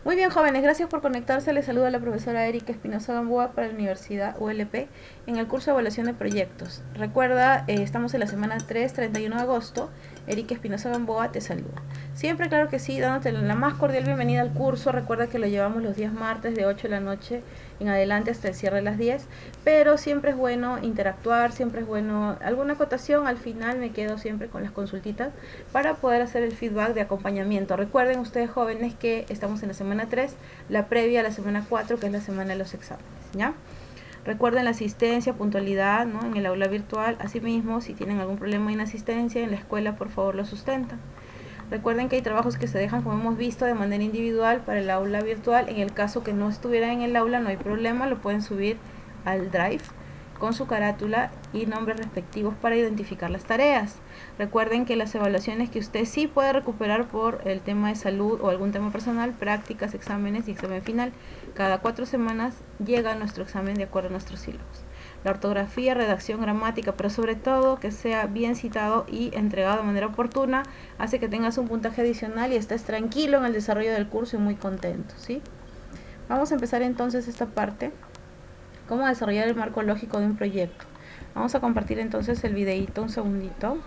Muy bien, jóvenes, gracias por conectarse. Les saluda la profesora Erika Espinosa Gamboa para la Universidad ULP en el curso de evaluación de proyectos. Recuerda, estamos en la semana 3, 31 de agosto. Erika Espinosa Gamboa te saluda. Siempre, claro que sí, dándote la más cordial bienvenida al curso. Recuerda que lo llevamos los días martes de 8 de la noche en adelante hasta el cierre de las 10. Pero siempre es bueno interactuar, siempre es bueno alguna acotación. Al final me quedo siempre con las consultitas para poder hacer el feedback de acompañamiento. Recuerden ustedes, jóvenes, que estamos en la semana 3, la previa a la semana 4, que es la semana de los exámenes, ¿ya? Recuerden la asistencia, puntualidad, ¿no?, en el aula virtual. Asimismo, si tienen algún problema de inasistencia en la escuela, por favor lo sustentan. Recuerden que hay trabajos que se dejan, como hemos visto, de manera individual para el aula virtual. En el caso que no estuviera en el aula, no hay problema, lo pueden subir al Drive con su carátula y nombres respectivos para identificar las tareas. Recuerden que las evaluaciones que usted sí puede recuperar por el tema de salud o algún tema personal, prácticas, exámenes y examen final, cada 4 semanas llega nuestro examen de acuerdo a nuestros sílabos. La ortografía, redacción, gramática, pero sobre todo que sea bien citado y entregado de manera oportuna, hace que tengas un puntaje adicional y estés tranquilo en el desarrollo del curso y muy contento, ¿sí? Vamos a empezar entonces esta parte. ¿Cómo desarrollar el marco lógico de un proyecto? Vamos a compartir entonces el videito, un segundito.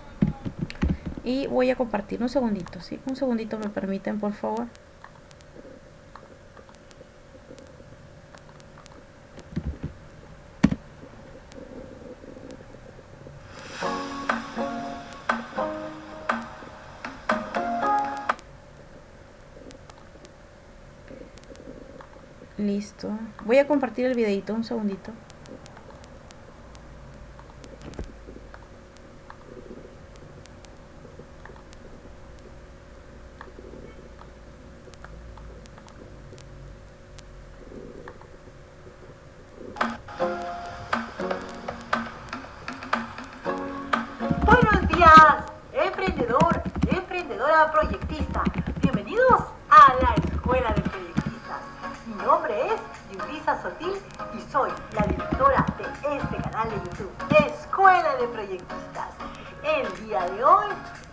Y voy a compartir un segundito, ¿sí? Un segundito me permiten, por favor. Listo. Voy a compartir el videito, un segundito. Buenos días, emprendedor, emprendedora proyectista. Bienvenidos a la Escuela de Proyectistas. Mi nombre es Yulisa Sotil y soy la directora de este canal de YouTube, Escuela de Proyectistas. El día de hoy,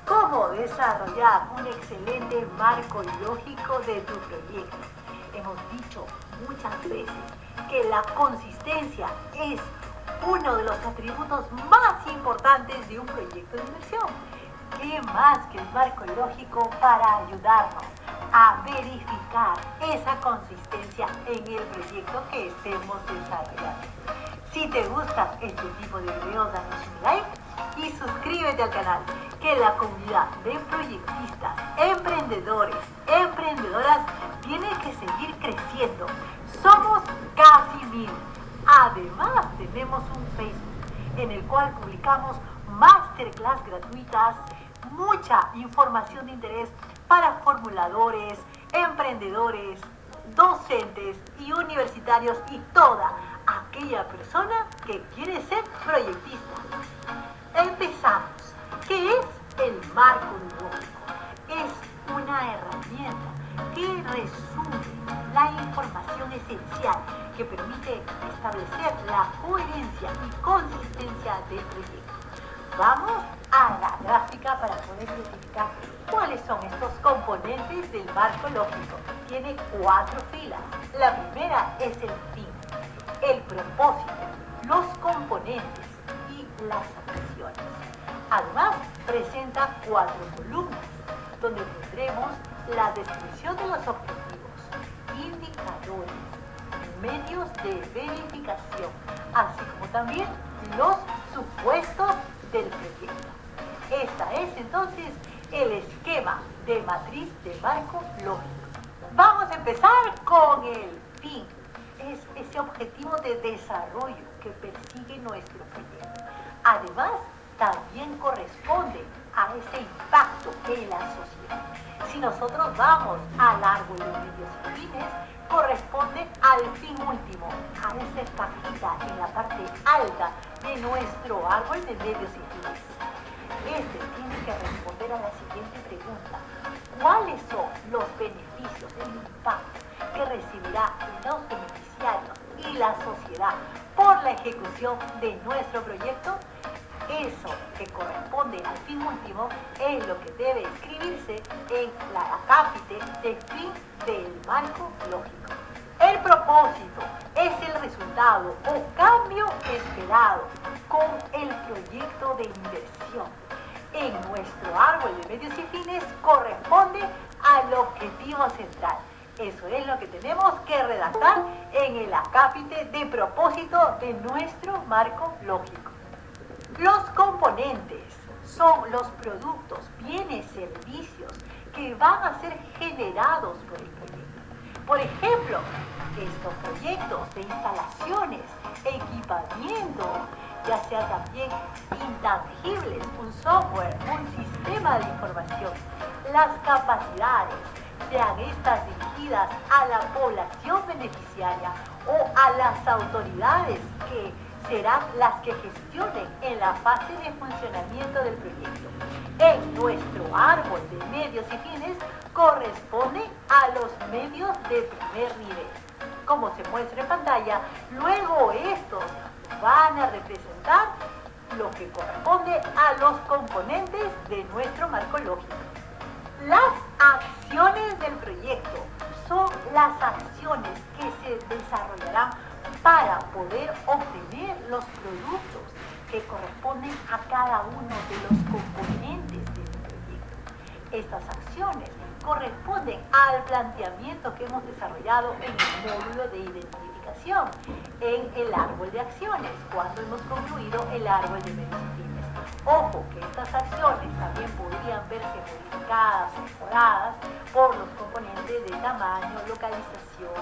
cómo desarrollar un excelente marco lógico de tu proyecto. Hemos dicho muchas veces que la consistencia es uno de los atributos más importantes de un proyecto de inversión. ¿Qué más que el marco lógico para ayudarnos a verificar esa consistencia en el proyecto que estemos desarrollando? Si te gusta este tipo de videos, danos un like y suscríbete al canal, que la comunidad de proyectistas, emprendedores, emprendedoras tiene que seguir creciendo. Somos casi 1000. Además, tenemos un Facebook en el cual publicamos masterclass gratuitas, mucha información de interés para formuladores, emprendedores, docentes y universitarios y toda aquella persona que quiere ser proyectista. Empezamos. ¿Qué es el marco lógico? Es una herramienta que resume la información esencial que permite establecer la coherencia y consistencia del proyecto. Vamos a la gráfica para poder identificar cuáles son estos componentes del marco lógico. Tiene 4 filas. La primera es el fin, el propósito, los componentes y las acciones. Además, presenta 4 columnas, donde tendremos la descripción de los objetivos, indicadores, medios de verificación, así como también los supuestos del proyecto. Esta es entonces el esquema de matriz de marco lógico. Vamos a empezar con el fin. Es ese objetivo de desarrollo que persigue nuestro proyecto. Además, también corresponde a ese impacto en la sociedad. Si nosotros vamos al árbol de medios y fines, corresponde al fin último, a esa cajita en la parte alta de nuestro árbol de medios y fines. Este tiene que responder a la siguiente pregunta: ¿cuáles son los beneficios, el impacto que recibirá los beneficiarios y la sociedad por la ejecución de nuestro proyecto? Eso que corresponde al fin último es lo que debe escribirse en la acápite de fin del marco lógico. El propósito es el resultado o cambio esperado con el proyecto de inversión. En nuestro árbol de medios y fines corresponde al objetivo central. Eso es lo que tenemos que redactar en el acápite de propósito de nuestro marco lógico. Los componentes son los productos, bienes, servicios que van a ser generados por el proyecto. Por ejemplo, estos proyectos de instalaciones, equipamiento, ya sea también intangibles, un software, un sistema de información, las capacidades, sean estas dirigidas a la población beneficiaria o a las autoridades que serán las que gestionen en la fase de funcionamiento del proyecto. En nuestro árbol de medios y fines corresponde a los medios de primer nivel. Como se muestra en pantalla, luego estos van a representar lo que corresponde a los componentes de nuestro marco lógico. Las acciones del proyecto son las acciones que se desarrollarán para poder obtener los productos que corresponden a cada uno de los componentes del proyecto. Estas acciones corresponden al planteamiento que hemos desarrollado en el módulo de identificación, en el árbol de acciones, cuando hemos concluido el árbol de medios y fines. Ojo, que estas acciones también podrían verse modificadas o mejoradas por los componentes de tamaño, localización,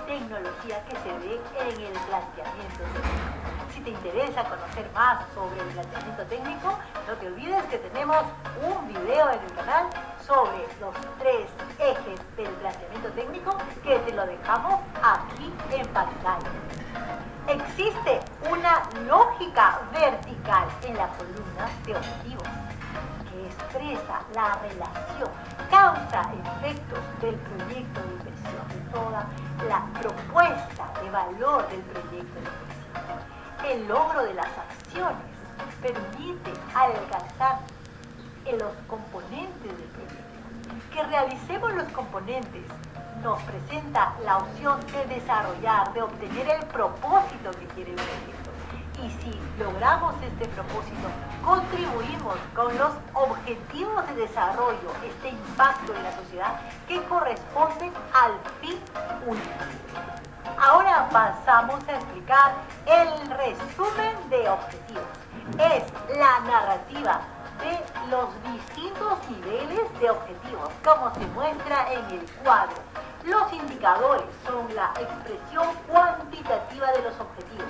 tecnología que se ve en el planteamiento técnico. Si te interesa conocer más sobre el planteamiento técnico, no te olvides que tenemos un video en el canal sobre los 3 ejes del planteamiento técnico que te lo dejamos aquí en pantalla. Existe una lógica vertical en la columna de objetivos que expresa la relación causa-efectos del proyecto de inversión, de toda la propuesta de valor del proyecto de inversión. El logro de las acciones permite alcanzar en los componentes del proyecto. Que realicemos los componentes nos presenta la opción de desarrollar, de obtener el propósito que quiere el proyecto. Y si logramos este propósito, contribuimos con los objetivos de desarrollo, este impacto en la sociedad que corresponde al fin único. Ahora pasamos a explicar el resumen de objetivos. Es la narrativa de los distintos niveles de objetivos, como se muestra en el cuadro. Los indicadores son la expresión cuantitativa de los objetivos.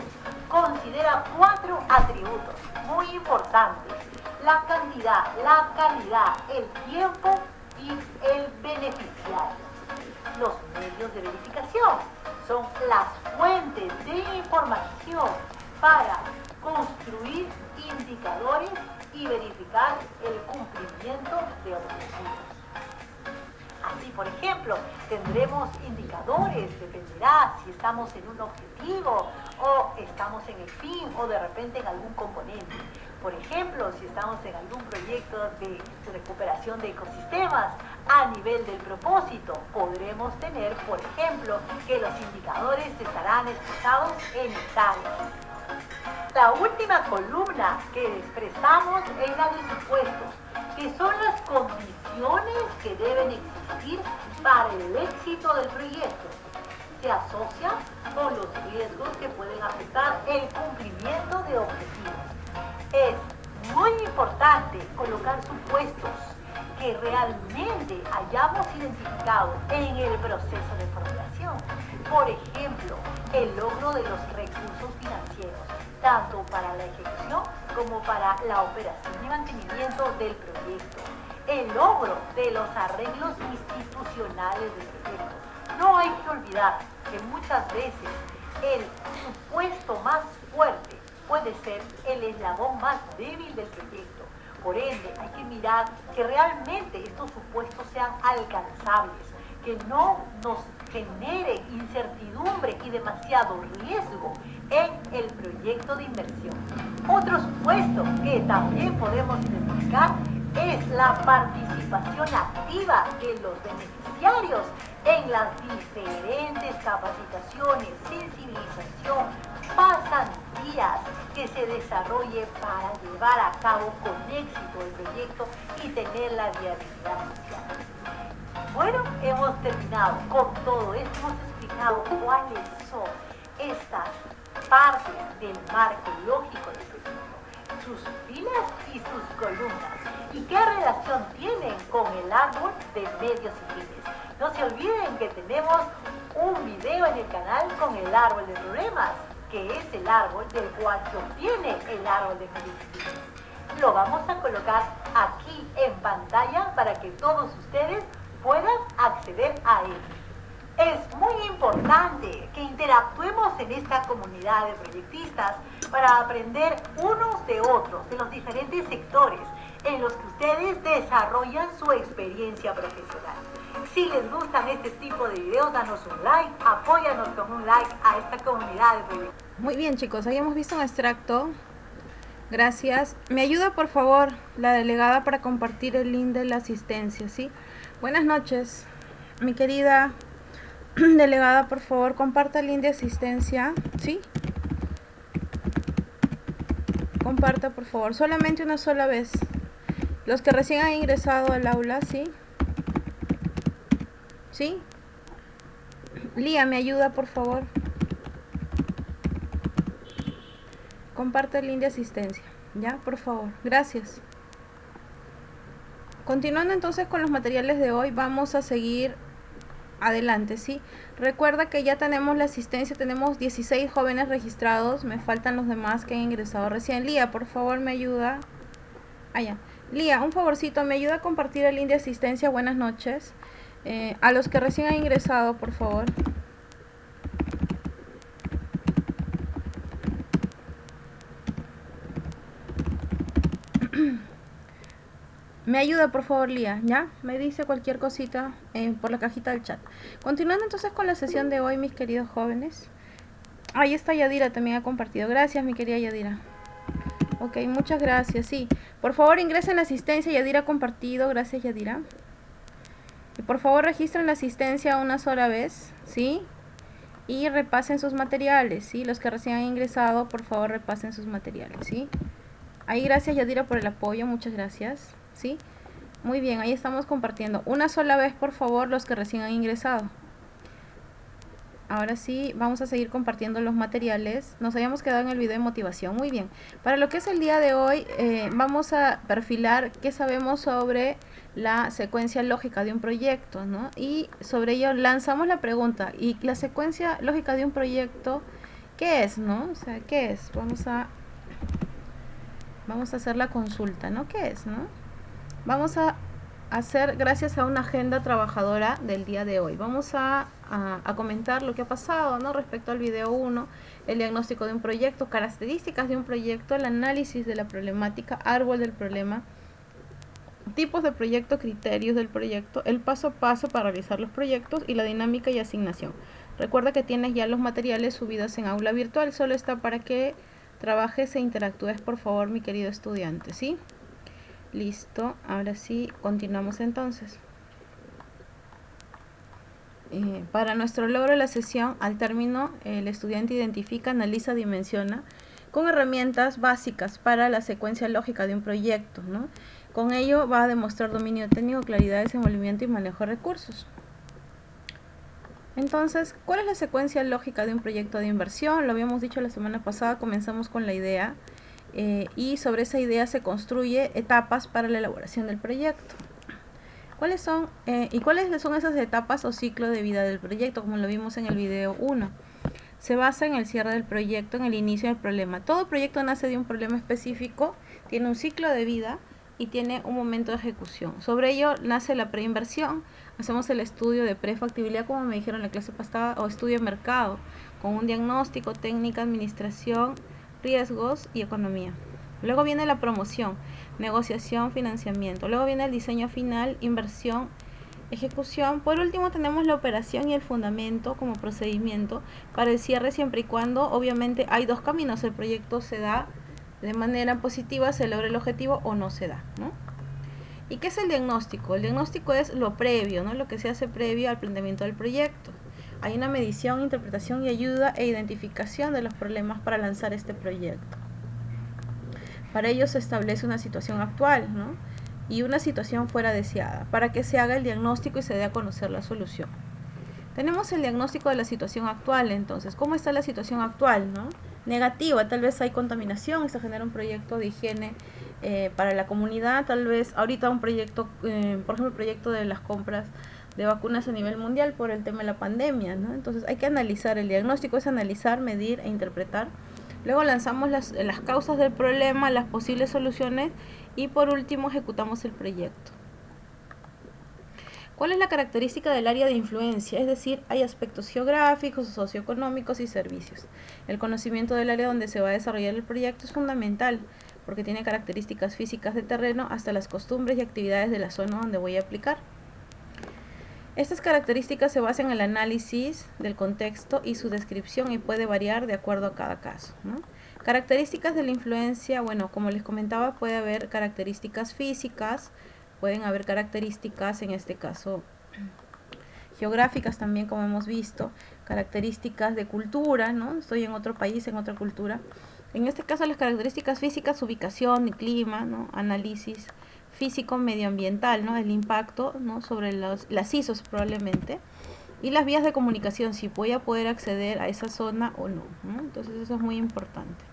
Considera 4 atributos muy importantes: la cantidad, la calidad, el tiempo y el beneficiario. Los medios de verificación son las fuentes de información para construir indicadores y verificar el cumplimiento de objetivos. Así, por ejemplo, tendremos indicadores, dependerá si estamos en un objetivo o estamos en el fin o de repente en algún componente. Por ejemplo, si estamos en algún proyecto de recuperación de ecosistemas, a nivel del propósito, podremos tener, por ejemplo, que los indicadores estarán expresados en hectáreas. La última columna que expresamos es la de supuestos, que son las condiciones que deben existir para el éxito del proyecto. Se asocia con los riesgos que pueden afectar el cumplimiento de objetivos. Es muy importante colocar supuestos que realmente hayamos identificado en el proceso de formulación. Por ejemplo, el logro de los recursos financieros, tanto para la ejecución como para la operación y mantenimiento del proyecto. El logro de los arreglos institucionales del proyecto. No hay que olvidar que muchas veces el supuesto más fuerte puede ser el eslabón más débil del proyecto. Por ende, hay que mirar que realmente estos supuestos sean alcanzables, que no nos genere incertidumbre y demasiado riesgo en el proyecto de inversión. Otro supuesto que también podemos identificar es la participación activa de los beneficiarios en las diferentes capacitaciones, sensibilización, pasantías que se desarrolle para llevar a cabo con éxito el proyecto y tener la viabilidad social. Bueno, hemos terminado con todo esto, hemos explicado cuáles son estas partes del marco lógico del proyecto, sus filas y sus columnas, y qué relación tienen con el árbol de medios y fines. No se olviden que tenemos un video en el canal con el árbol de problemas, que es el árbol del cual se obtiene el árbol de medios y fines. Lo vamos a colocar aquí en pantalla para que todos ustedes puedan acceder a él. Es muy importante que interactuemos en esta comunidad de proyectistas para aprender unos de otros, de los diferentes sectores en los que ustedes desarrollan su experiencia profesional. Si les gustan este tipo de videos, danos un like, apóyanos con un like a esta comunidad de proyectistas. Muy bien, chicos, ahí hemos visto un extracto. Gracias. ¿Me ayuda, por favor, la delegada para compartir el link de la asistencia? ¿Sí? Buenas noches, mi querida delegada, por favor, comparta el link de asistencia. ¿Sí? Comparta, por favor, solamente una sola vez. Los que recién han ingresado al aula, ¿sí? ¿Sí? Lía, ¿me ayuda, por favor? Comparte el link de asistencia, ¿ya? Por favor, gracias. Continuando entonces con los materiales de hoy, vamos a seguir adelante, ¿sí? Recuerda que ya tenemos la asistencia, tenemos 16 jóvenes registrados, me faltan los demás que han ingresado recién. Lía, por favor, me ayuda. Ya. Lía, un favorcito, me ayuda a compartir el link de asistencia. Buenas noches. A los que recién han ingresado, por favor. Me ayuda, por favor, Lía, ¿ya? Me dice cualquier cosita por la cajita del chat. Continuando entonces con la sesión de hoy, mis queridos jóvenes. Ahí está Yadira, también ha compartido. Gracias, mi querida Yadira. Ok, muchas gracias, sí. Por favor, ingresen la asistencia. Yadira ha compartido. Gracias, Yadira. Y por favor, registren la asistencia una sola vez, ¿sí? Y repasen sus materiales, ¿sí? Los que recién han ingresado, por favor, repasen sus materiales, ¿sí? Ahí, gracias, Yadira, por el apoyo. Muchas gracias. ¿Sí? Muy bien, ahí estamos compartiendo. Una sola vez, por favor, los que recién han ingresado. Ahora sí, vamos a seguir compartiendo los materiales. Nos habíamos quedado en el video de motivación. Muy bien. Para lo que es el día de hoy, vamos a perfilar qué sabemos sobre la secuencia lógica de un proyecto, ¿no? Y sobre ello lanzamos la pregunta. ¿Y la secuencia lógica de un proyecto qué es, no? O sea, ¿qué es? Vamos a hacer la consulta, ¿no? ¿Qué es, no? Vamos a hacer gracias a una agenda trabajadora del día de hoy. Vamos a comentar lo que ha pasado, ¿no? Respecto al video 1, el diagnóstico de un proyecto, características de un proyecto, el análisis de la problemática, árbol del problema, tipos de proyecto, criterios del proyecto, el paso a paso para realizar los proyectos y la dinámica y asignación. Recuerda que tienes ya los materiales subidos en aula virtual, solo está para que trabajes e interactúes, por favor, mi querido estudiante, ¿sí? Listo, ahora sí, continuamos entonces. Para nuestro logro de la sesión, al término, el estudiante identifica, analiza, dimensiona con herramientas básicas para la secuencia lógica de un proyecto, ¿no? Con ello va a demostrar dominio técnico, claridad, desenvolvimiento y manejo de recursos. Entonces, ¿cuál es la secuencia lógica de un proyecto de inversión? Lo habíamos dicho la semana pasada, comenzamos con la idea. Y sobre esa idea se construye etapas para la elaboración del proyecto. ¿Cuáles son esas etapas o ciclo de vida del proyecto? Como lo vimos en el video 1. Se basa en el cierre del proyecto, en el inicio del problema. Todo proyecto nace de un problema específico, tiene un ciclo de vida y tiene un momento de ejecución. Sobre ello nace la preinversión. Hacemos el estudio de prefactibilidad, como me dijeron en la clase pasada, o estudio de mercado, con un diagnóstico, técnica, administración, riesgos y economía. Luego viene la promoción, negociación, financiamiento. Luego viene el diseño final, inversión, ejecución. Por último tenemos la operación y el fundamento como procedimiento para el cierre, siempre y cuando obviamente hay dos caminos. El proyecto se da de manera positiva, se logra el objetivo o no se da, ¿no? ¿Y qué es el diagnóstico? El diagnóstico es lo previo, ¿no? Lo que se hace previo al planteamiento del proyecto. Hay una medición, interpretación y ayuda e identificación de los problemas para lanzar este proyecto. Para ello se establece una situación actual, ¿no? Y una situación fuera deseada, para que se haga el diagnóstico y se dé a conocer la solución. Tenemos el diagnóstico de la situación actual, entonces, ¿cómo está la situación actual, no? Negativa, tal vez hay contaminación, se genera un proyecto de higiene para la comunidad, tal vez ahorita un proyecto, por ejemplo, el proyecto de las compras de vacunas a nivel mundial por el tema de la pandemia, ¿no? Entonces hay que analizar, el diagnóstico es analizar, medir e interpretar. Luego lanzamos las causas del problema, las posibles soluciones y por último ejecutamos el proyecto. ¿Cuál es la característica del área de influencia? Es decir, hay aspectos geográficos, socioeconómicos y servicios. El conocimiento del área donde se va a desarrollar el proyecto es fundamental porque tiene características físicas de terreno hasta las costumbres y actividades de la zona donde voy a aplicar. Estas características se basan en el análisis del contexto y su descripción y puede variar de acuerdo a cada caso, ¿no? Características de la influencia, bueno, como les comentaba, puede haber características físicas, pueden haber características, en este caso, geográficas también, como hemos visto, características de cultura, ¿no? Estoy en otro país, en otra cultura. En este caso, las características físicas, ubicación y clima, ¿no? Análisis físico medioambiental, ¿no? El impacto, ¿no? Sobre las ISOs probablemente. Y las vías de comunicación, si voy a poder acceder a esa zona o no, ¿no? Entonces eso es muy importante.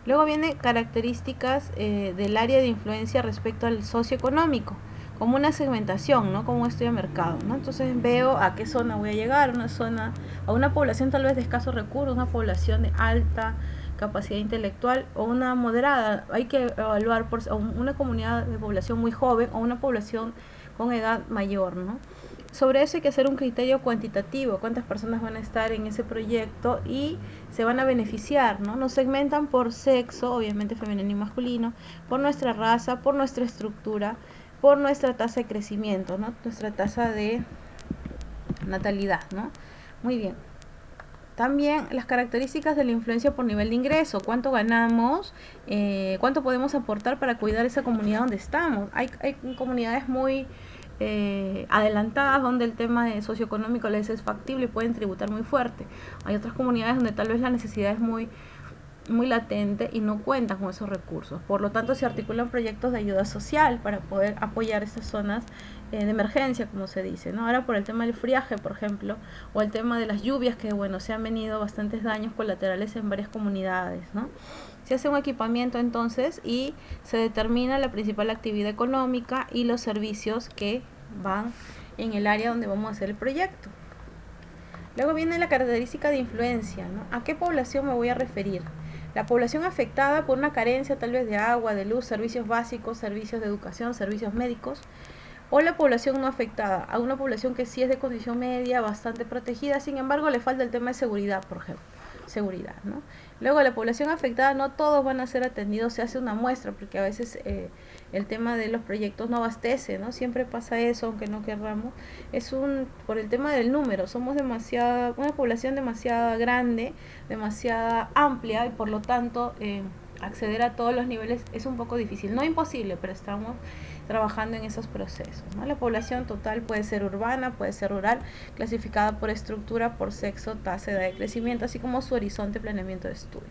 Luego viene características del área de influencia respecto al socioeconómico, como una segmentación, ¿no? Como un estudio de mercado, ¿no? Entonces veo a qué zona voy a llegar, a una población tal vez de escasos recursos, una población de alta capacidad intelectual o una moderada. Hay que evaluar por una comunidad de población muy joven o una población con edad mayor, ¿no? Sobre eso hay que hacer un criterio cuantitativo, cuántas personas van a estar en ese proyecto y se van a beneficiar, ¿no? Nos segmentan por sexo, obviamente femenino y masculino, por nuestra raza, por nuestra estructura, por nuestra tasa de crecimiento, ¿no? Nuestra tasa de natalidad, ¿no? Muy bien. También las características de la influencia por nivel de ingreso, cuánto ganamos, cuánto podemos aportar para cuidar esa comunidad donde estamos. Hay comunidades muy adelantadas donde el tema de socioeconómico les es factible y pueden tributar muy fuerte. Hay otras comunidades donde tal vez la necesidad es muy latente y no cuentan con esos recursos. Por lo tanto, se articulan proyectos de ayuda social para poder apoyar estas zonas de emergencia, como se dice, ¿no? Ahora por el tema del friaje, por ejemplo, o el tema de las lluvias, que bueno, se han venido bastantes daños colaterales en varias comunidades, ¿no? Se hace un equipamiento entonces y se determina la principal actividad económica y los servicios que van en el área donde vamos a hacer el proyecto. Luego viene la característica de influencia, ¿no? ¿A qué población me voy a referir? La población afectada por una carencia tal vez de agua, de luz, servicios básicos, servicios de educación, servicios médicos, o la población no afectada, a una población que sí es de condición media, bastante protegida, sin embargo le falta el tema de seguridad, por ejemplo, seguridad, ¿no? Luego la población afectada, no todos van a ser atendidos, se hace una muestra, porque a veces el tema de los proyectos no abastece, ¿no? Siempre pasa eso, aunque no querramos, por el tema del número, somos una población demasiado grande, demasiado amplia, y por lo tanto acceder a todos los niveles es un poco difícil, no imposible, pero estamos trabajando en esos procesos, ¿no? La población total puede ser urbana, puede ser rural, clasificada por estructura, por sexo, tasa, edad de crecimiento, así como su horizonte de planeamiento de estudio.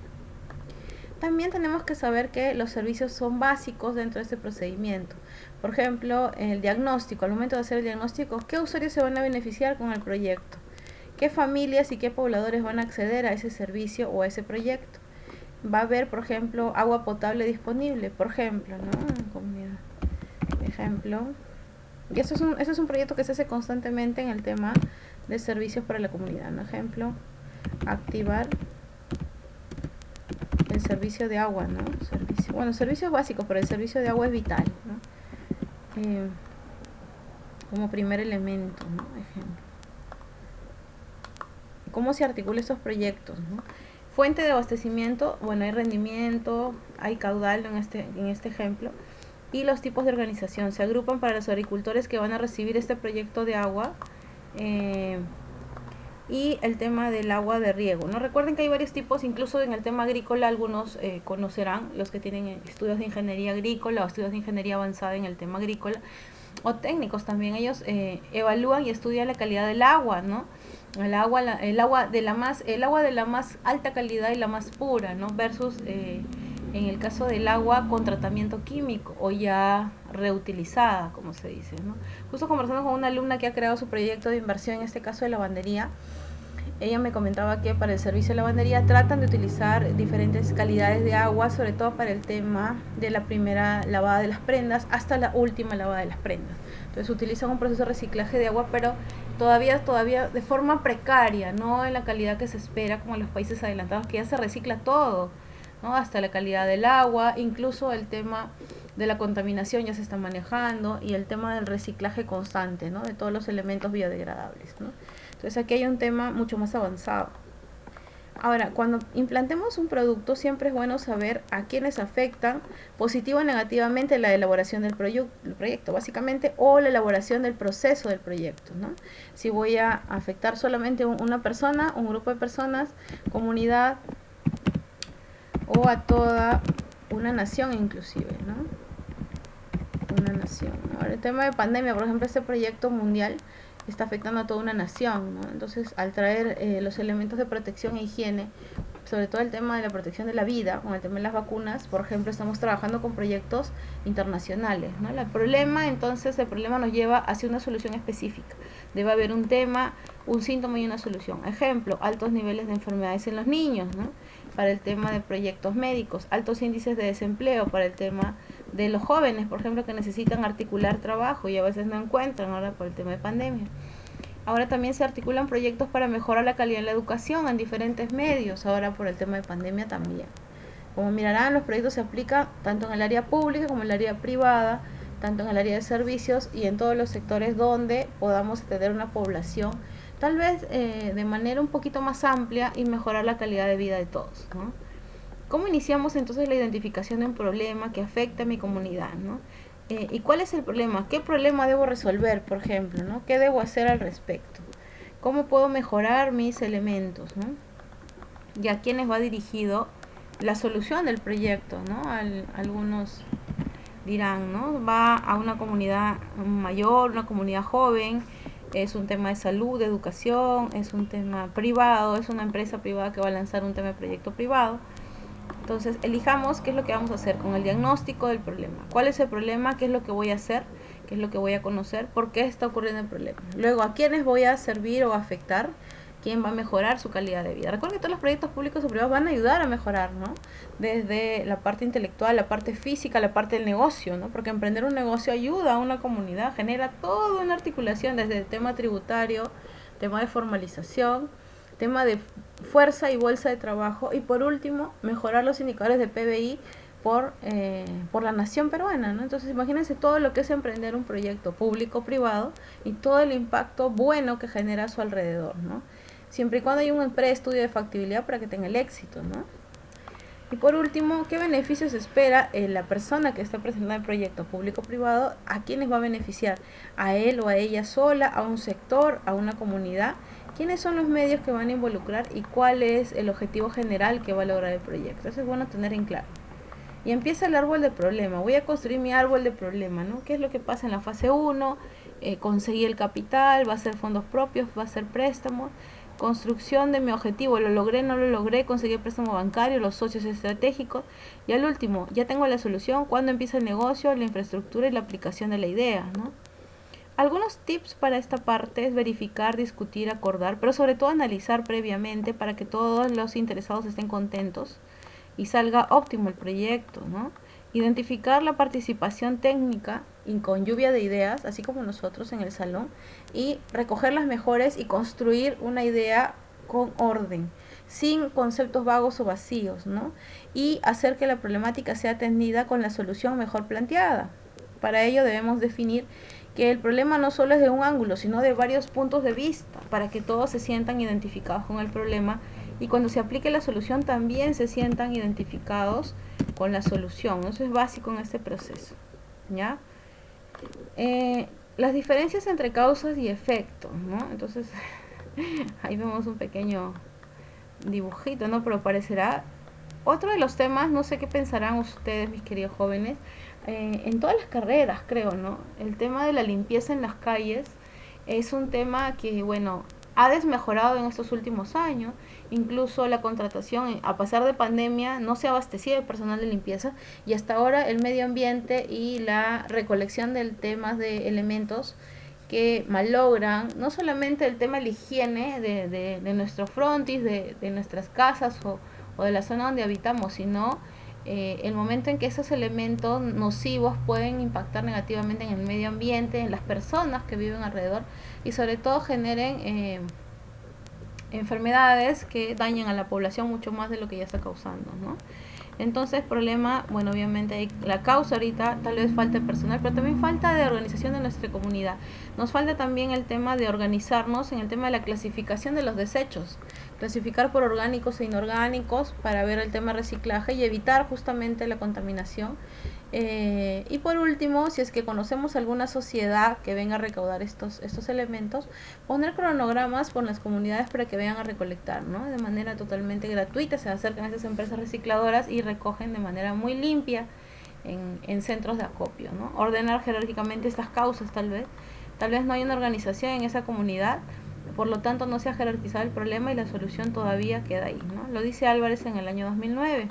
También tenemos que saber que los servicios son básicos dentro de este procedimiento. Por ejemplo, el diagnóstico, al momento de hacer el diagnóstico, ¿qué usuarios se van a beneficiar con el proyecto? ¿Qué familias y qué pobladores van a acceder a ese servicio o a ese proyecto? Va a haber, por ejemplo, agua potable disponible, por ejemplo, ¿no? Comunidad. Ejemplo, y eso es un proyecto que se hace constantemente en el tema de servicios para la comunidad, ¿no? Ejemplo, activar el servicio de agua, ¿no? Servicios básicos, pero el servicio de agua es vital, ¿no? Como primer elemento, ¿no? Ejemplo. ¿Cómo se articulan estos proyectos, ¿no? Fuente de abastecimiento, bueno, hay rendimiento, hay caudal en este ejemplo. Y los tipos de organización se agrupan para los agricultores que van a recibir este proyecto de agua. y el tema del agua de riego, ¿no? Recuerden que hay varios tipos, incluso en el tema agrícola, algunos conocerán, los que tienen estudios de ingeniería agrícola o estudios de ingeniería avanzada en el tema agrícola, o técnicos también, ellos evalúan y estudian la calidad del agua, ¿no? El agua de la más alta calidad y la más pura, ¿no? Versus en el caso del agua con tratamiento químico o ya reutilizada, como se dice, ¿no? Justo conversando con una alumna que ha creado su proyecto de inversión, en este caso de lavandería, ella me comentaba que para el servicio de lavandería tratan de utilizar diferentes calidades de agua, sobre todo para el tema de la primera lavada de las prendas hasta la última lavada de las prendas. Entonces utilizan un proceso de reciclaje de agua, pero todavía de forma precaria, no en la calidad que se espera como en los países adelantados, que ya se recicla todo, ¿no? Hasta la calidad del agua, incluso el tema de la contaminación ya se está manejando, y el tema del reciclaje constante, ¿no? De todos los elementos biodegradables, ¿no? Entonces aquí hay un tema mucho más avanzado. Ahora, cuando implantemos un producto, siempre es bueno saber a quiénes afectan positivo o negativamente la elaboración del proyecto, básicamente, o la elaboración del proceso del proyecto, ¿no? Si voy a afectar solamente a una persona, un grupo de personas, comunidad, o a toda una nación inclusive, ¿no? Una nación. Ahora, el tema de pandemia, por ejemplo, este proyecto mundial está afectando a toda una nación, ¿no? Entonces, al traer los elementos de protección e higiene, sobre todo el tema de la protección de la vida, con el tema de las vacunas, por ejemplo, estamos trabajando con proyectos internacionales, ¿no? El problema nos lleva hacia una solución específica. Debe haber un tema, un síntoma y una solución. Ejemplo, altos niveles de enfermedades en los niños, ¿no? Para el tema de proyectos médicos, altos índices de desempleo para el tema de los jóvenes, por ejemplo, que necesitan articular trabajo y a veces no encuentran ahora por el tema de pandemia. Ahora también se articulan proyectos para mejorar la calidad de la educación en diferentes medios, ahora por el tema de pandemia también. Como mirarán, los proyectos se aplican tanto en el área pública como en el área privada, tanto en el área de servicios y en todos los sectores donde podamos tener una población, tal vez de manera un poquito más amplia, y mejorar la calidad de vida de todos, ¿no? ¿Cómo iniciamos entonces la identificación de un problema que afecta a mi comunidad, ¿no? ¿Y cuál es el problema? ¿Qué problema debo resolver, por ejemplo, ¿no? ¿Qué debo hacer al respecto? ¿Cómo puedo mejorar mis elementos, ¿no? ¿Y a quiénes va dirigido la solución del proyecto, ¿no? Algunos dirán, ¿no? Va a una comunidad mayor, una comunidad joven, es un tema de salud, de educación, es un tema privado, es una empresa privada que va a lanzar un tema de proyecto privado. Entonces, elijamos qué es lo que vamos a hacer con el diagnóstico del problema. ¿Cuál es el problema? ¿Qué es lo que voy a hacer? ¿Qué es lo que voy a conocer? ¿Por qué está ocurriendo el problema? Luego, ¿a quiénes voy a servir o afectar? ¿Quién va a mejorar su calidad de vida? Recuerden que todos los proyectos públicos o privados van a ayudar a mejorar, ¿no? Desde la parte intelectual, la parte física, la parte del negocio, ¿no? Porque emprender un negocio ayuda a una comunidad, genera toda una articulación desde el tema tributario, tema de formalización, tema de fuerza y bolsa de trabajo, y por último, mejorar los indicadores de PBI por la nación peruana, ¿no? Entonces imagínense todo lo que es emprender un proyecto público-privado y todo el impacto bueno que genera a su alrededor, ¿no? Siempre y cuando hay un pre-estudio de factibilidad para que tenga el éxito, ¿no? Y por último, ¿qué beneficios espera la persona que está presentando el proyecto público-privado? ¿A quiénes va a beneficiar? ¿A él o a ella sola? ¿A un sector? ¿A una comunidad? ¿Quiénes son los medios que van a involucrar? ¿Y cuál es el objetivo general que va a lograr el proyecto? Eso es bueno tener en claro. Y empieza el árbol de problema. Voy a construir mi árbol de problema, ¿no? ¿Qué es lo que pasa en la fase 1? Conseguí el capital, va a ser fondos propios, va a ser préstamos. Construcción de mi objetivo, lo logré, no lo logré, conseguí el préstamo bancario, los socios estratégicos. Y al último, ya tengo la solución, cuándo empieza el negocio, la infraestructura y la aplicación de la idea, ¿no? Algunos tips para esta parte es verificar, discutir, acordar, pero sobre todo analizar previamente para que todos los interesados estén contentos y salga óptimo el proyecto, ¿no? Identificar la participación técnica y con lluvia de ideas, así como nosotros en el salón, y recoger las mejores y construir una idea con orden, sin conceptos vagos o vacíos, ¿no? Y hacer que la problemática sea atendida con la solución mejor planteada. Para ello debemos definir que el problema no solo es de un ángulo, sino de varios puntos de vista, para que todos se sientan identificados con el problema y cuando se aplique la solución también se sientan identificados con la solución. Eso es básico en este proceso, ¿ya? Las diferencias entre causas y efectos, ¿no? Entonces, Ahí vemos un pequeño dibujito, ¿no? Pero parecerá otro de los temas, no sé qué pensarán ustedes, mis queridos jóvenes, en todas las carreras, creo, ¿no? El tema de la limpieza en las calles es un tema que, bueno, ha desmejorado en estos últimos años. Incluso la contratación, a pesar de pandemia, no se abastecía de personal de limpieza y hasta ahora el medio ambiente y la recolección de temas de elementos que malogran no solamente el tema de la higiene de nuestro frontis, de nuestras casas o de la zona donde habitamos, sino el momento en que esos elementos nocivos pueden impactar negativamente en el medio ambiente, en las personas que viven alrededor y sobre todo generen enfermedades que dañan a la población mucho más de lo que ya está causando, ¿no? Entonces, problema, bueno, obviamente la causa ahorita tal vez falta de personal, pero también falta de organización de nuestra comunidad. Nos falta también el tema de organizarnos en el tema de la clasificación de los desechos, clasificar por orgánicos e inorgánicos para ver el tema de reciclaje y evitar justamente la contaminación. Y por último, si es que conocemos alguna sociedad que venga a recaudar estos elementos, poner cronogramas por las comunidades para que vengan a recolectar, ¿no? De manera totalmente gratuita, se acercan a esas empresas recicladoras y recogen de manera muy limpia en centros de acopio, ¿no? Ordenar jerárquicamente estas causas tal vez no hay una organización en esa comunidad, por lo tanto no se ha jerarquizado el problema y la solución todavía queda ahí, ¿no? Lo dice Álvarez en el año 2009.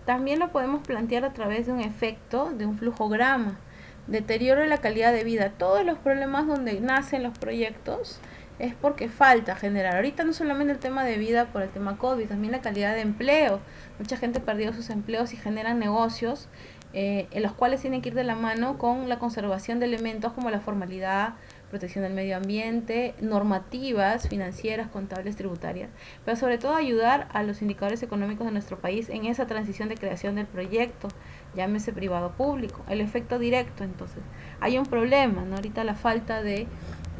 También lo podemos plantear a través de un efecto, de un flujograma, deterioro de la calidad de vida. Todos los problemas donde nacen los proyectos es porque falta generar. Ahorita no solamente el tema de vida por el tema COVID, también la calidad de empleo. Mucha gente perdió sus empleos y generan negocios en los cuales tienen que ir de la mano con la conservación de elementos como la formalidad, protección del medio ambiente, normativas financieras, contables, tributarias, pero sobre todo ayudar a los indicadores económicos de nuestro país en esa transición de creación del proyecto, llámese privado público, el efecto directo. Entonces, hay un problema, ¿no? Ahorita la falta de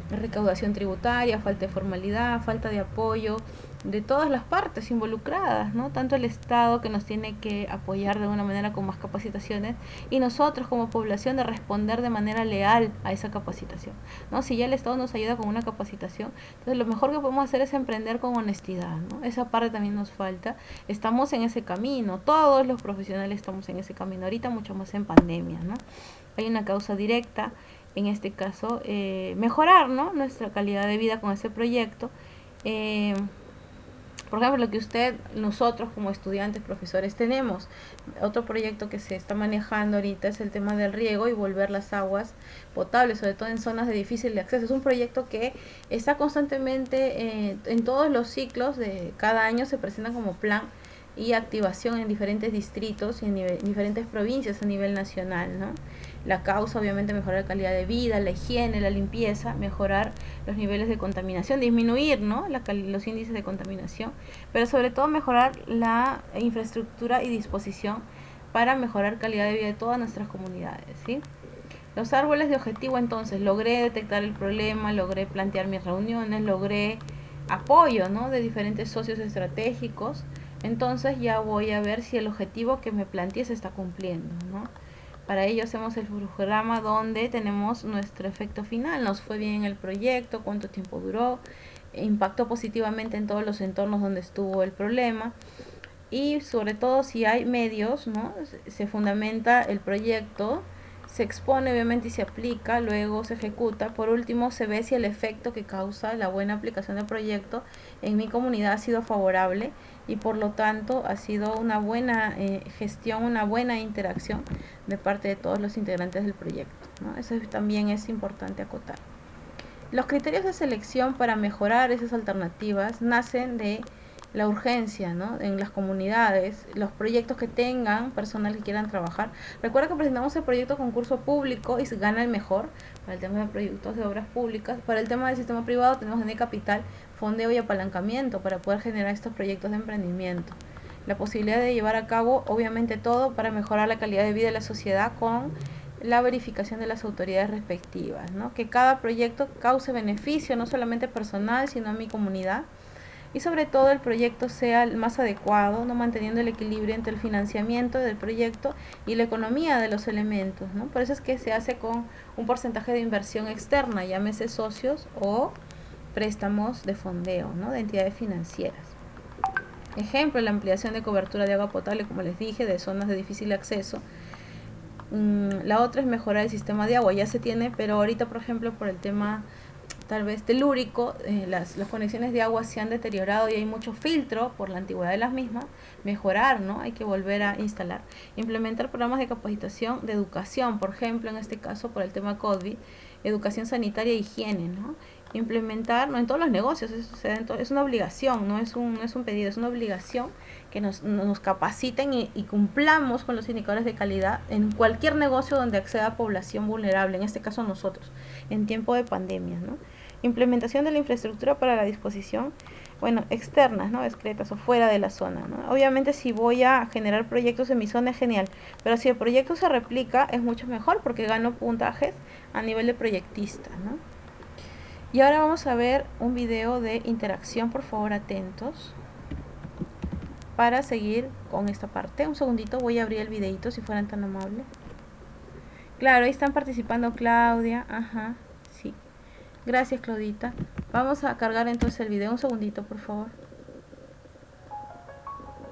recaudación tributaria, falta de formalidad, falta de apoyo de todas las partes involucradas, ¿no? Tanto el Estado, que nos tiene que apoyar de una manera con más capacitaciones, y nosotros como población de responder de manera leal a esa capacitación, ¿no? Si ya el Estado nos ayuda con una capacitación, entonces lo mejor que podemos hacer es emprender con honestidad, ¿no? Esa parte también nos falta. Estamos en ese camino, todos los profesionales estamos en ese camino, ahorita mucho más en pandemia, ¿no? Hay una causa directa, en este caso, mejorar, ¿no? Nuestra calidad de vida con ese proyecto. Por ejemplo, lo que nosotros como estudiantes, profesores, tenemos. Otro proyecto que se está manejando ahorita es el tema del riego y volver las aguas potables, sobre todo en zonas de difícil acceso. Es un proyecto que está constantemente en todos los ciclos de cada año, se presenta como plan y activación en diferentes distritos y en diferentes provincias a nivel nacional, ¿no? La causa, obviamente, mejorar la calidad de vida, la higiene, la limpieza, mejorar los niveles de contaminación, disminuir, ¿no? Los índices de contaminación, pero sobre todo mejorar la infraestructura y disposición para mejorar calidad de vida de todas nuestras comunidades, ¿sí? Los árboles de objetivo, entonces, logré detectar el problema, logré plantear mis reuniones, logré apoyo, ¿no? De diferentes socios estratégicos. Entonces ya voy a ver si el objetivo que me planteé se está cumpliendo, ¿no? Para ello hacemos el programa donde tenemos nuestro efecto final. Nos fue bien el proyecto, cuánto tiempo duró, impactó positivamente en todos los entornos donde estuvo el problema. Y sobre todo si hay medios, ¿no? Se fundamenta el proyecto, se expone obviamente y se aplica, luego se ejecuta. Por último, se ve si el efecto que causa la buena aplicación del proyecto en mi comunidad ha sido favorable y por lo tanto ha sido una buena gestión, una buena interacción de parte de todos los integrantes del proyecto, ¿no? Eso también es importante acotar. Los criterios de selección para mejorar esas alternativas nacen de la urgencia, ¿no? En las comunidades, los proyectos que tengan personal que quieran trabajar. Recuerda que presentamos el proyecto concurso público y se gana el mejor para el tema de proyectos de obras públicas. Para el tema del sistema privado tenemos de capital, fondeo y apalancamiento para poder generar estos proyectos de emprendimiento. La posibilidad de llevar a cabo, obviamente, todo para mejorar la calidad de vida de la sociedad con la verificación de las autoridades respectivas, ¿no? Que cada proyecto cause beneficio, no solamente personal, sino a mi comunidad. Y sobre todo el proyecto sea el más adecuado, no manteniendo el equilibrio entre el financiamiento del proyecto y la economía de los elementos, ¿no? Por eso es que se hace con un porcentaje de inversión externa, llámese socios o préstamos de fondeo, ¿no? De entidades financieras. Ejemplo, la ampliación de cobertura de agua potable, como les dije, de zonas de difícil acceso. La otra es mejorar el sistema de agua, ya se tiene, pero ahorita, por ejemplo, por el tema tal vez telúrico, las conexiones de agua se han deteriorado y hay mucho filtro por la antigüedad de las mismas. Mejorar, ¿no? Hay que volver a instalar. Implementar programas de capacitación de educación, por ejemplo, en este caso por el tema COVID, educación sanitaria e higiene, ¿no? Implementar, no en todos los negocios, es una obligación, no es un pedido, es una obligación que nos capaciten y cumplamos con los indicadores de calidad en cualquier negocio donde acceda población vulnerable, en este caso nosotros, en tiempo de pandemia, ¿no? Implementación de la infraestructura para la disposición, bueno, externas, ¿no? Discretas o fuera de la zona, ¿no? Obviamente si voy a generar proyectos en mi zona es genial, pero si el proyecto se replica es mucho mejor porque gano puntajes a nivel de proyectista, ¿no? Y ahora vamos a ver un video de interacción, por favor atentos, para seguir con esta parte. Un segundito, voy a abrir el videito si fueran tan amables. Claro, ahí están participando Claudia, ajá, sí. Gracias, Claudita. Vamos a cargar entonces el video, un segundito, por favor.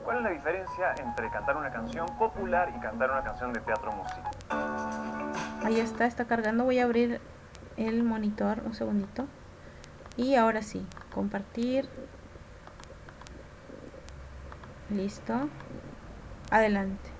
¿Cuál es la diferencia entre cantar una canción popular y cantar una canción de teatro musical? Ahí está cargando, voy a abrir el monitor, un segundito. Y ahora sí, compartir. Listo. Adelante.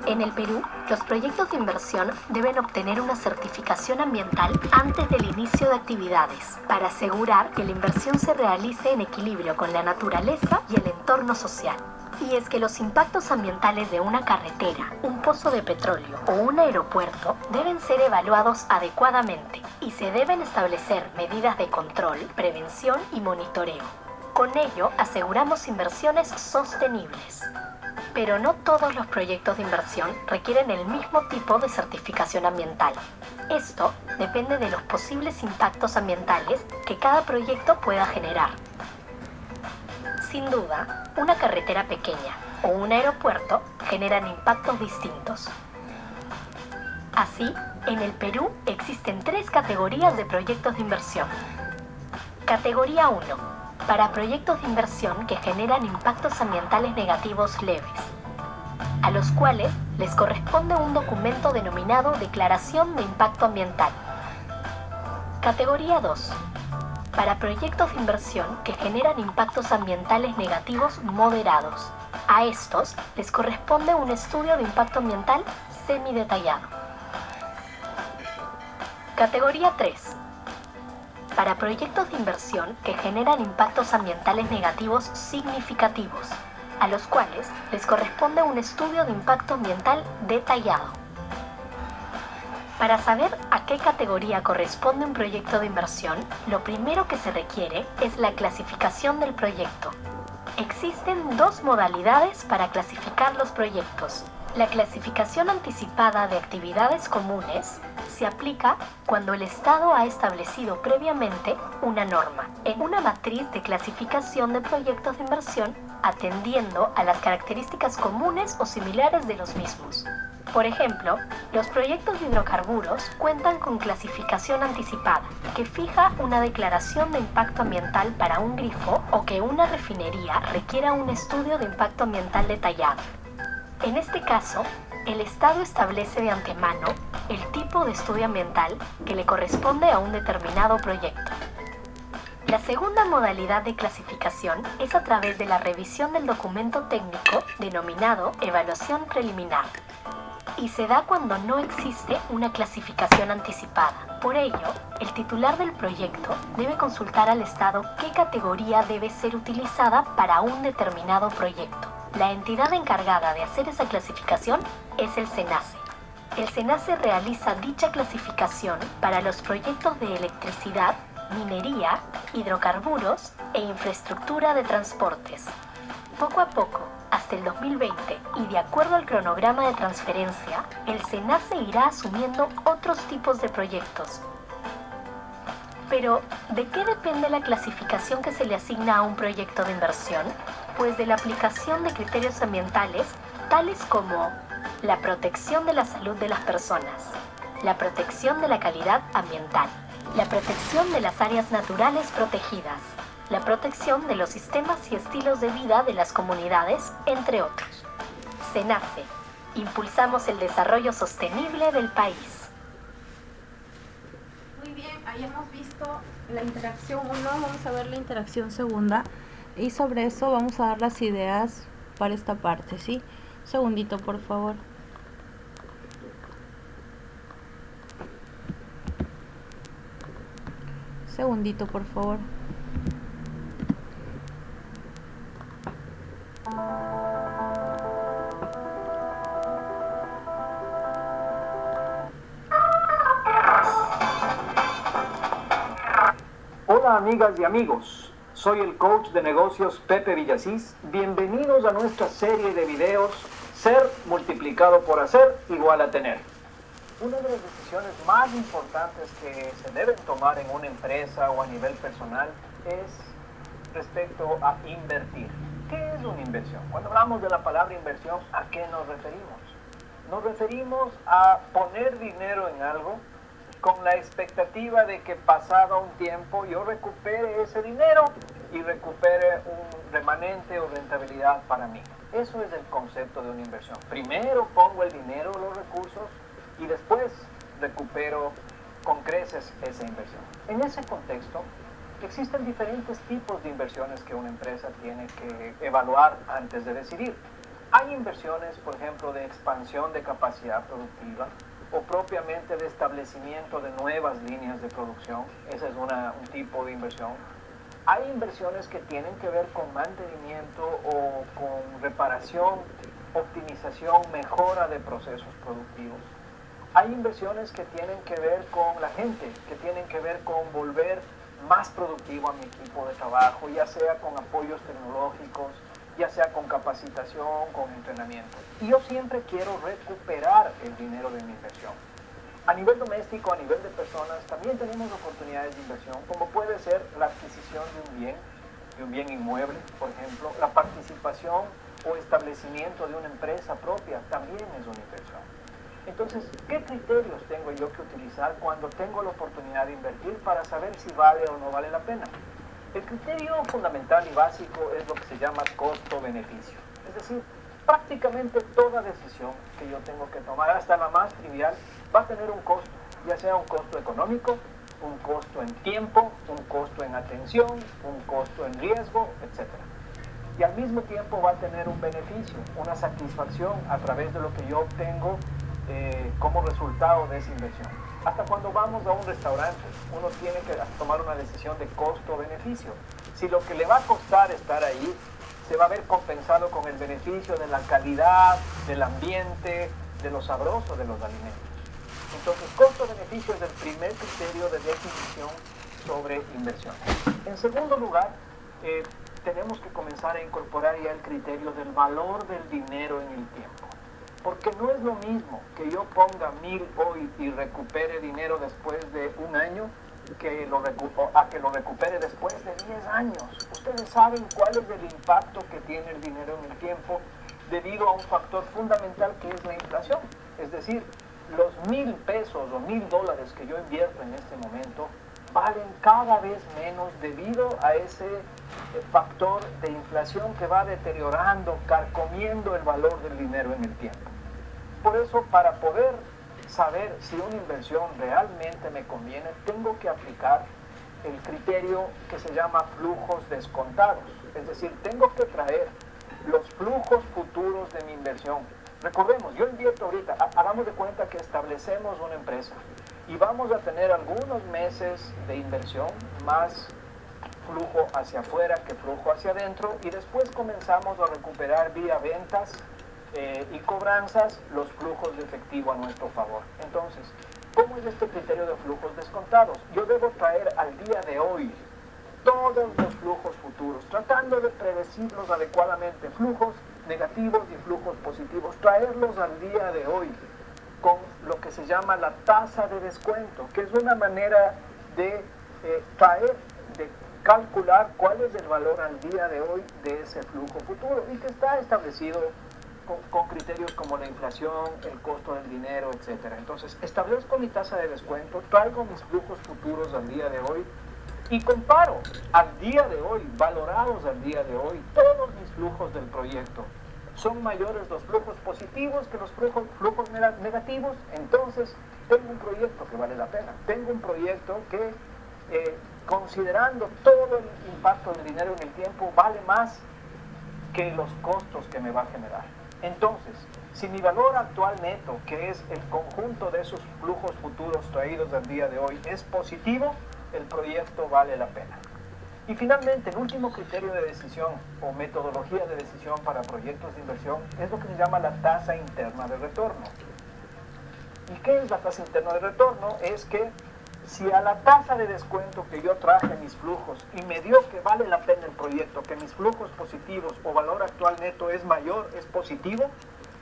En el Perú, los proyectos de inversión deben obtener una certificación ambiental antes del inicio de actividades, para asegurar que la inversión se realice en equilibrio con la naturaleza y el entorno social. Y es que los impactos ambientales de una carretera, un pozo de petróleo o un aeropuerto deben ser evaluados adecuadamente y se deben establecer medidas de control, prevención y monitoreo. Con ello, aseguramos inversiones sostenibles. Pero no todos los proyectos de inversión requieren el mismo tipo de certificación ambiental. Esto depende de los posibles impactos ambientales que cada proyecto pueda generar. Sin duda, una carretera pequeña o un aeropuerto generan impactos distintos. Así, en el Perú existen 3 categorías de proyectos de inversión. Categoría 1. Para proyectos de inversión que generan impactos ambientales negativos leves, a los cuales les corresponde un documento denominado Declaración de Impacto Ambiental. Categoría 2. Para proyectos de inversión que generan impactos ambientales negativos moderados. A estos les corresponde un estudio de impacto ambiental semidetallado. Categoría 3. Para proyectos de inversión que generan impactos ambientales negativos significativos, a los cuales les corresponde un estudio de impacto ambiental detallado. Para saber a qué categoría corresponde un proyecto de inversión, lo primero que se requiere es la clasificación del proyecto. Existen 2 modalidades para clasificar los proyectos. La clasificación anticipada de actividades comunes se aplica cuando el Estado ha establecido previamente una norma en una matriz de clasificación de proyectos de inversión atendiendo a las características comunes o similares de los mismos. Por ejemplo, los proyectos de hidrocarburos cuentan con clasificación anticipada, que fija una declaración de impacto ambiental para un grifo o que una refinería requiera un estudio de impacto ambiental detallado. En este caso, el Estado establece de antemano el tipo de estudio ambiental que le corresponde a un determinado proyecto. La segunda modalidad de clasificación es a través de la revisión del documento técnico denominado evaluación preliminar, y se da cuando no existe una clasificación anticipada. Por ello, el titular del proyecto debe consultar al Estado qué categoría debe ser utilizada para un determinado proyecto. La entidad encargada de hacer esa clasificación es el SENACE. El SENACE realiza dicha clasificación para los proyectos de electricidad, minería, hidrocarburos e infraestructura de transportes. Poco a poco, hasta el 2020, y de acuerdo al cronograma de transferencia, el SENACE irá asumiendo otros tipos de proyectos. Pero, ¿de qué depende la clasificación que se le asigna a un proyecto de inversión? después de la aplicación de criterios ambientales tales como la protección de la salud de las personas, la protección de la calidad ambiental, la protección de las áreas naturales protegidas, la protección de los sistemas y estilos de vida de las comunidades, entre otros. SENACE. Impulsamos el desarrollo sostenible del país. Muy bien, ahí hemos visto la interacción 1, vamos a ver la interacción segunda y sobre eso vamos a dar las ideas para esta parte, ¿sí? Un segundito, por favor. Segundito, por favor. Hola amigas y amigos, soy el coach de negocios Pepe Villasís. Bienvenidos a nuestra serie de videos Ser multiplicado por hacer igual a tener. Una de las decisiones más importantes que se deben tomar en una empresa o a nivel personal es respecto a invertir. ¿Qué es una inversión? Cuando hablamos de la palabra inversión, ¿a qué nos referimos? Nos referimos a poner dinero en algo con la expectativa de que pasado un tiempo yo recupere ese dinero y recupere un remanente o rentabilidad para mí. Eso es el concepto de una inversión. Primero pongo el dinero, los recursos, y después recupero con creces esa inversión. En ese contexto, existen diferentes tipos de inversiones que una empresa tiene que evaluar antes de decidir. Hay inversiones, por ejemplo, de expansión de capacidad productiva o propiamente de establecimiento de nuevas líneas de producción. Ese es un tipo de inversión. Hay inversiones que tienen que ver con mantenimiento o con reparación, optimización, mejora de procesos productivos. Hay inversiones que tienen que ver con la gente, que tienen que ver con volver más productivo a mi equipo de trabajo, ya sea con apoyos tecnológicos, ya sea con capacitación, con entrenamiento. Y yo siempre quiero recuperar el dinero de mi inversión. A nivel doméstico, a nivel de personas, también tenemos oportunidades de inversión, como puede ser la adquisición de un bien inmueble, por ejemplo, la participación o establecimiento de una empresa propia, también es una inversión. Entonces, ¿qué criterios tengo yo que utilizar cuando tengo la oportunidad de invertir para saber si vale o no vale la pena? El criterio fundamental y básico es lo que se llama costo-beneficio. Es decir, prácticamente toda decisión que yo tengo que tomar, hasta la más trivial, va a tener un costo, ya sea un costo económico, un costo en tiempo, un costo en atención, un costo en riesgo, etc. Y al mismo tiempo va a tener un beneficio, una satisfacción a través de lo que yo obtengo como resultado de esa inversión. Hasta cuando vamos a un restaurante, uno tiene que tomar una decisión de costo-beneficio. Si lo que le va a costar estar ahí se va a ver compensado con el beneficio de la calidad, del ambiente, de lo sabroso de los alimentos. Entonces, costo-beneficio es el primer criterio de definición sobre inversión. En segundo lugar, tenemos que comenzar a incorporar ya el criterio del valor del dinero en el tiempo. Porque no es lo mismo que yo ponga 1.000 hoy y recupere dinero después de un año a que lo recupere después de 10 años. Ustedes saben cuál es el impacto que tiene el dinero en el tiempo debido a un factor fundamental que es la inflación. Es decir, los 1.000 pesos o 1.000 dólares que yo invierto en este momento valen cada vez menos debido a ese factor de inflación que va deteriorando, carcomiendo el valor del dinero en el tiempo. Por eso, para poder saber si una inversión realmente me conviene, tengo que aplicar el criterio que se llama flujos descontados. Es decir, tengo que traer los flujos futuros de mi inversión. Recordemos, yo invierto ahorita, hagamos de cuenta que establecemos una empresa y vamos a tener algunos meses de inversión, más flujo hacia afuera que flujo hacia adentro, y después comenzamos a recuperar vía ventas y cobranzas los flujos de efectivo a nuestro favor. Entonces, ¿cómo es este criterio de flujos descontados? Yo debo traer al día de hoy todos los flujos futuros, tratando de predecirlos adecuadamente, flujos negativos y flujos positivos, traerlos al día de hoy con lo que se llama la tasa de descuento, que es una manera de traer, de calcular cuál es el valor al día de hoy de ese flujo futuro y que está establecido con criterios como la inflación, el costo del dinero, etc. Entonces, establezco mi tasa de descuento, traigo mis flujos futuros al día de hoy y comparo al día de hoy, valorados al día de hoy, todos mis flujos del proyecto. Son mayores los flujos positivos que los flujos negativos, entonces tengo un proyecto que vale la pena. Tengo un proyecto que, considerando todo el impacto del dinero en el tiempo, vale más que los costos que me va a generar. Entonces, si mi valor actual neto, que es el conjunto de esos flujos futuros traídos al día de hoy, es positivo, el proyecto vale la pena. Y finalmente, el último criterio de decisión o metodología de decisión para proyectos de inversión es lo que se llama la tasa interna de retorno. ¿Y qué es la tasa interna de retorno? Es que si a la tasa de descuento que yo traje en mis flujos y me dio que vale la pena el proyecto, que mis flujos positivos o valor actual neto es mayor, es positivo,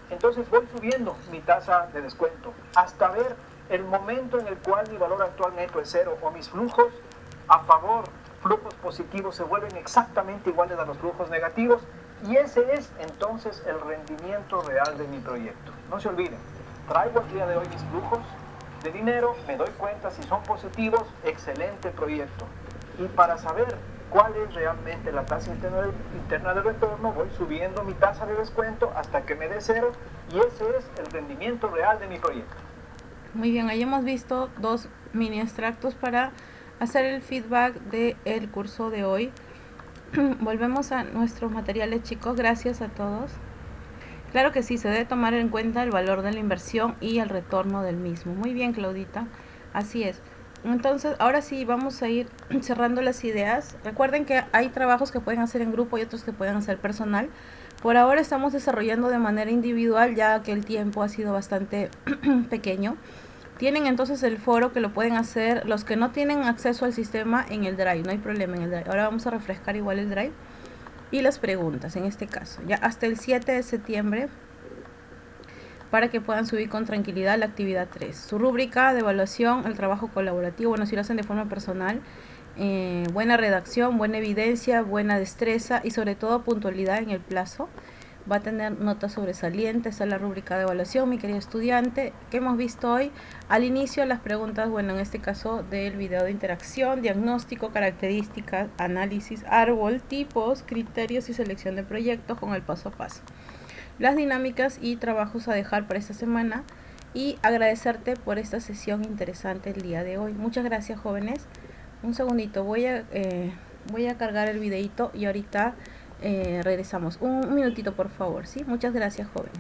entonces voy subiendo mi tasa de descuento hasta ver el momento en el cual mi valor actual neto es cero o mis flujos a favor, flujos positivos se vuelven exactamente iguales a los flujos negativos y ese es entonces el rendimiento real de mi proyecto. No se olviden, traigo al día de hoy mis flujos de dinero, me doy cuenta si son positivos, excelente proyecto. Y para saber cuál es realmente la tasa interna de retorno, voy subiendo mi tasa de descuento hasta que me dé cero y ese es el rendimiento real de mi proyecto. Muy bien, ahí hemos visto dos mini extractos para hacer el feedback del curso de hoy. Volvemos a nuestros materiales, chicos. Gracias a todos. Claro que sí, se debe tomar en cuenta el valor de la inversión y el retorno del mismo. Muy bien, Claudita. Así es. Entonces, ahora sí, vamos a ir cerrando las ideas. Recuerden que hay trabajos que pueden hacer en grupo y otros que pueden hacer personal. Por ahora estamos desarrollando de manera individual, ya que el tiempo ha sido bastante pequeño. Tienen entonces el foro que lo pueden hacer los que no tienen acceso al sistema en el Drive. No hay problema en el Drive. Ahora vamos a refrescar igual el Drive. Y las preguntas, en este caso, ya hasta el 7 de septiembre, para que puedan subir con tranquilidad la actividad 3. Su rúbrica de evaluación, el trabajo colaborativo, bueno, si lo hacen de forma personal, buena redacción, buena evidencia, buena destreza y sobre todo puntualidad en el plazo. Va a tener notas sobresalientes. Esta es la rúbrica de evaluación, mi querido estudiante, que hemos visto hoy. Al inicio las preguntas, bueno, en este caso del video de interacción, diagnóstico, características, análisis, árbol, tipos, criterios y selección de proyectos con el paso a paso. Las dinámicas y trabajos a dejar para esta semana y agradecerte por esta sesión interesante el día de hoy. Muchas gracias, jóvenes. Un segundito, voy a cargar el videito y ahorita regresamos. Un minutito, por favor, ¿sí? Muchas gracias, jóvenes.